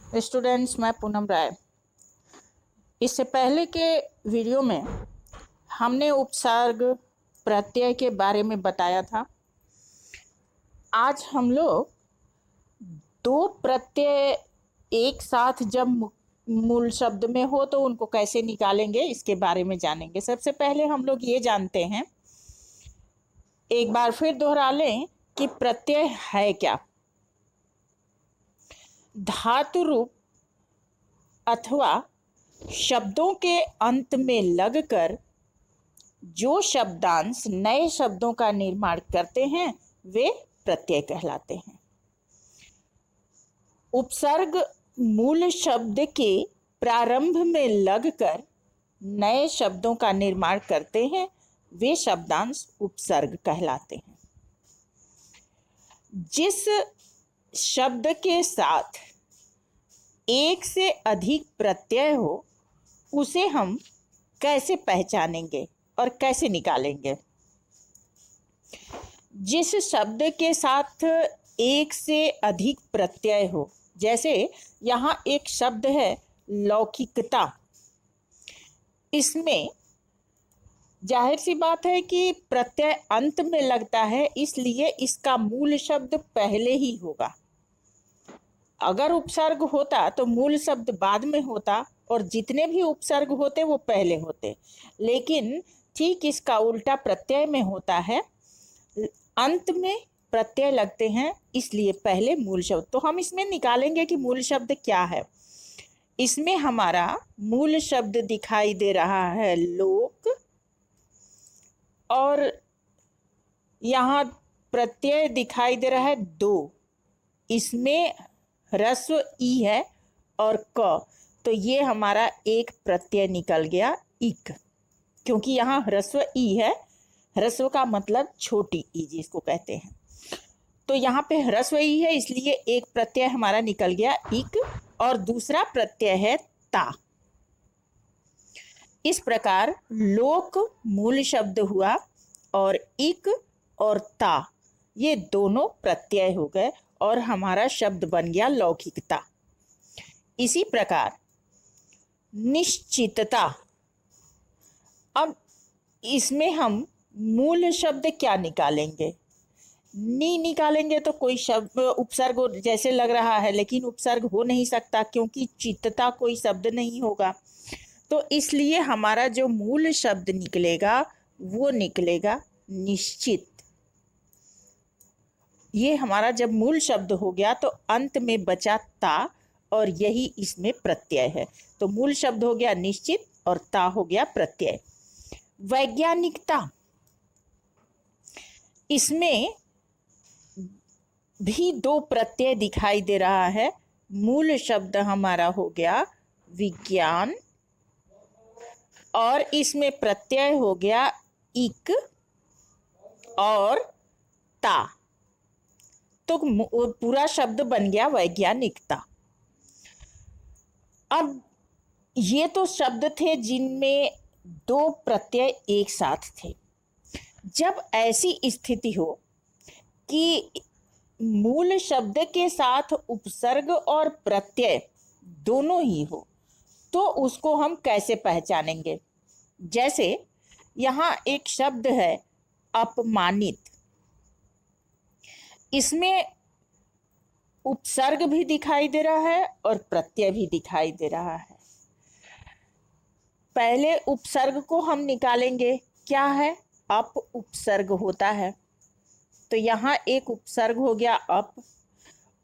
Students, मैं पूनम राय। इससे पहले के वीडियो में हमने उपसर्ग प्रत्यय के बारे में बताया था। आज हम लोग दो प्रत्यय एक साथ जब मूल शब्द में हो तो उनको कैसे निकालेंगे इसके बारे में जानेंगे। सबसे पहले हम लोग ये जानते हैं, एक बार फिर दोहरा लें कि प्रत्यय है क्या। धातु रूप अथवा शब्दों के अंत में लगकर जो शब्दांश नए शब्दों का निर्माण करते हैं वे प्रत्यय कहलाते हैं। उपसर्ग मूल शब्द के प्रारंभ में लगकर नए शब्दों का निर्माण करते हैं, वे शब्दांश उपसर्ग कहलाते हैं। जिस शब्द के साथ एक से अधिक प्रत्यय हो उसे हम कैसे पहचानेंगे और कैसे निकालेंगे। जिस शब्द के साथ एक से अधिक प्रत्यय हो, जैसे यहाँ एक शब्द है लौकिकता, इसमें जाहिर सी बात है कि प्रत्यय अंत में लगता है, इसलिए इसका मूल शब्द पहले ही होगा। अगर उपसर्ग होता तो मूल शब्द बाद में होता और जितने भी उपसर्ग होते वो पहले होते, लेकिन ठीक इसका उल्टा प्रत्यय में होता है, अंत में प्रत्यय लगते हैं, इसलिए पहले मूल शब्द। तो हम इसमें निकालेंगे कि मूल शब्द क्या है। इसमें हमारा मूल शब्द दिखाई दे रहा है लोक, और यहाँ प्रत्यय दिखाई दे रहा है दो, इसमें ह्रस्व ई है और क, तो ये हमारा एक प्रत्यय निकल गया इक, क्योंकि यहाँ ह्रस्व ई है। ह्रस्व का मतलब छोटी ई जिसको कहते हैं, तो यहाँ पे ह्रस्व ई है, इसलिए एक प्रत्यय हमारा निकल गया इक और दूसरा प्रत्यय है ता। इस प्रकार लोक मूल शब्द हुआ और इक और ता ये दोनों प्रत्यय हो गए और हमारा शब्द बन गया लौकिकता। इसी प्रकार निश्चितता, अब इसमें हम मूल शब्द क्या निकालेंगे। नी निकालेंगे तो कोई शब्द उपसर्ग जैसे लग रहा है, लेकिन उपसर्ग हो नहीं सकता क्योंकि चित्तता कोई शब्द नहीं होगा। तो इसलिए हमारा जो मूल शब्द निकलेगा वो निकलेगा निश्चित। ये हमारा जब मूल शब्द हो गया तो अंत में बचा ता और यही इसमें प्रत्यय है, तो मूल शब्द हो गया निश्चित और ता हो गया प्रत्यय। वैज्ञानिकता, इसमें भी दो प्रत्यय दिखाई दे रहा है। मूल शब्द हमारा हो गया विज्ञान और इसमें प्रत्यय हो गया इक और ता, तो पूरा शब्द बन गया वैज्ञानिकता। अब ये तो शब्द थे जिनमें दो प्रत्यय एक साथ थे। जब ऐसी स्थिति हो कि मूल शब्द के साथ उपसर्ग और प्रत्यय दोनों ही हो, तो उसको हम कैसे पहचानेंगे। जैसे यहाँ एक शब्द है अपमानित, इसमें उपसर्ग भी दिखाई दे रहा है और प्रत्यय भी दिखाई दे रहा है। पहले उपसर्ग को हम निकालेंगे, क्या है, अप उपसर्ग होता है, तो यहाँ एक उपसर्ग हो गया अप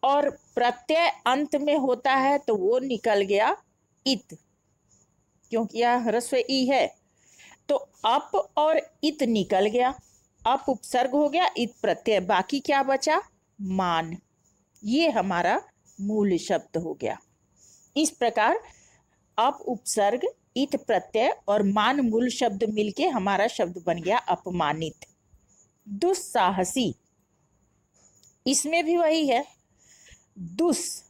और प्रत्यय अंत में होता है तो वो निकल गया इत, क्योंकि यह ह्रस्व ई है, तो अप और इत निकल गया। अप उपसर्ग हो गया, इत प्रत्यय, बाकी क्या बचा, मान। ये हमारा मूल शब्द हो गया। इस प्रकार अप उपसर्ग, इत प्रत्यय और मान मूल शब्द मिलके हमारा शब्द बन गया अपमानित। दुस्साहसी, इसमें भी वही है, दुस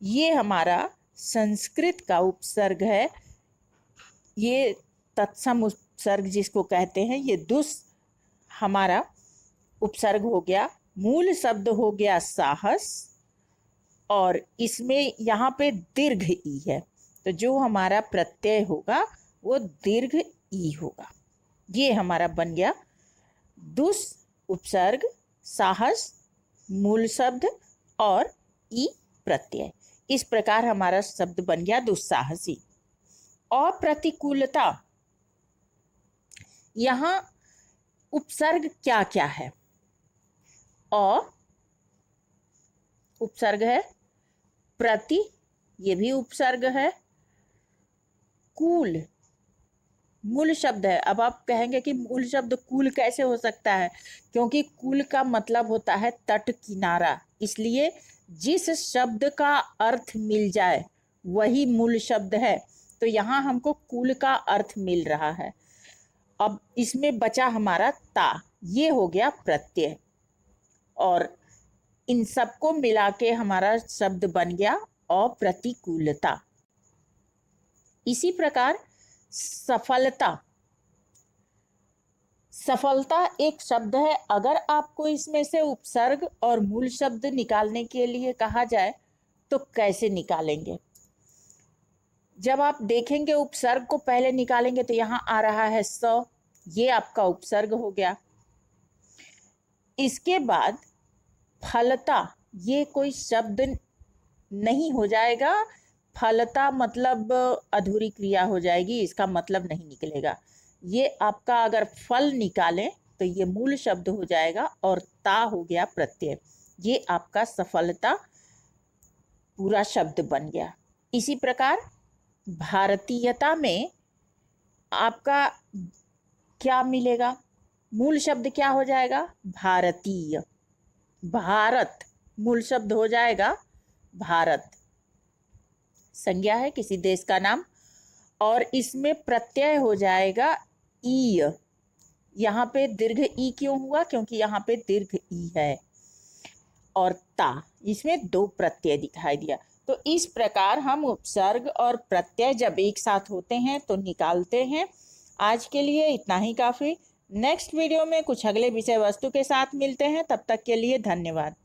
ये हमारा संस्कृत का उपसर्ग है, ये तत्सम उपसर्ग जिसको कहते हैं, ये दुस हमारा उपसर्ग हो गया। मूल शब्द हो गया साहस और इसमें यहाँ पे दीर्घ ई है, तो जो हमारा प्रत्यय होगा वो दीर्घ ई होगा। ये हमारा बन गया दुस, उपसर्ग, साहस, मूल शब्द और ई प्रत्यय। इस प्रकार हमारा शब्द बन गया दुस्साहसी। अप्रतिकूलता, यहाँ उपसर्ग क्या क्या है? अ उपसर्ग है, प्रति ये भी उपसर्ग है, कूल मूल शब्द है। अब आप कहेंगे कि मूल शब्द कूल कैसे हो सकता है? क्योंकि कूल का मतलब होता है तट किनारा, इसलिए जिस शब्द का अर्थ मिल जाए वही मूल शब्द है। तो यहाँ हमको कूल का अर्थ मिल रहा है। अब इसमें बचा हमारा ता, ये हो गया प्रत्यय, और इन सबको मिला के हमारा शब्द बन गया अप्रतिकूलता। इसी प्रकार सफलता, सफलता एक शब्द है। अगर आपको इसमें से उपसर्ग और मूल शब्द निकालने के लिए कहा जाए तो कैसे निकालेंगे? जब आप देखेंगे उपसर्ग को पहले निकालेंगे तो यहाँ आ रहा है स, ये आपका उपसर्ग हो गया। इसके बाद फलता, ये कोई शब्द नहीं हो जाएगा, फलता मतलब अधूरी क्रिया हो जाएगी, इसका मतलब नहीं निकलेगा। ये आपका अगर फल निकालें तो ये मूल शब्द हो जाएगा और ता हो गया प्रत्यय। ये आपका सफलता पूरा शब्द बन गया। इसी प्रकार भारतीयता में आपका क्या मिलेगा? मूल शब्द क्या हो जाएगा? भारतीय। भारत मूल शब्द हो जाएगा भारत, संज्ञा है किसी देश का नाम, और इसमें प्रत्यय हो जाएगा ई। यहाँ पे दीर्घ ई क्यों हुआ? क्योंकि यहाँ पे दीर्घ ई है। और ता, इसमें दो प्रत्यय दिखाई दिया। तो इस प्रकार हम उपसर्ग और प्रत्यय जब एक साथ होते हैं तो निकालते हैं। आज के लिए इतना ही काफ़ी। नेक्स्ट वीडियो में कुछ अगले विषय वस्तु के साथ मिलते हैं। तब तक के लिए धन्यवाद।